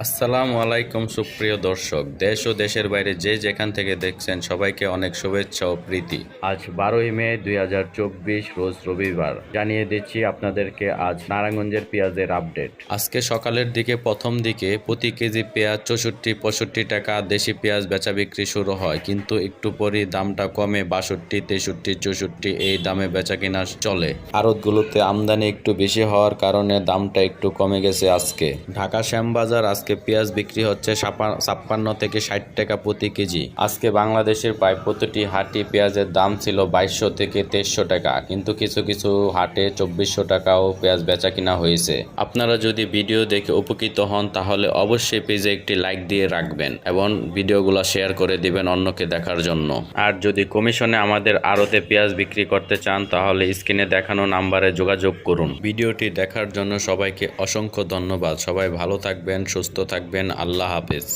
আসসালামু আলাইকুম সুপ্রিয় দর্শক, দেশ ও দেশের বাইরে যে যেখান থেকে দেখছেন সবাইকে অনেক শুভেচ্ছা ও প্রীতি। আজ 12ই মে 2024 রোজ রবিবার। জানিয়ে দিচ্ছি আপনাদেরকে আজ নারায়ণগঞ্জের পেঁয়াজের আপডেট। আজকে সকালের দিকে প্রথম দিকে প্রতি কেজি পেঁয়াজ 64-65 টাকা দেশি পেঁয়াজ বেচা বিক্রি শুরু হয়, কিন্তু একটু পরই দামটা কমে 62, 63, 64 এই দামে বেচা কিনা চলে। আড়তগুলোতে আমদানি একটু বেশি হওয়ার কারণে দামটা একটু কমে গেছে। আজকে ঢাকা শ্যামবাজার আজকে পেঁয়াজ বিক্রি হচ্ছে 56 থেকে 60 টাকা প্রতি কেজি। আজকে বাংলাদেশের প্রায় প্রতিটি হাটে পেঁয়াজের দাম ছিল 2200 থেকে 2300 টাকা, কিন্তু কিছু কিছু হাটে 2400 টাকাও পেঁয়াজ বেচা কিনা হয়েছে। আপনারা যদি ভিডিও দেখে উপকৃত হন তাহলে অবশ্যই পেজে একটি লাইক দিয়ে রাখবেন এবং ভিডিওগুলো শেয়ার করে দিবেন অন্যকে দেখার জন্য। আর যদি কমিশনে আমাদের আড়তে পেঁয়াজ বিক্রি করতে চান তাহলে স্ক্রিনে দেখানো নাম্বারে যোগাযোগ করুন। ভিডিওটি দেখার জন্য সবাইকে অসংখ্য ধন্যবাদ। সবাই ভালো থাকবেন, সুস্থ থাকবেন। আল্লাহ হাফেজ।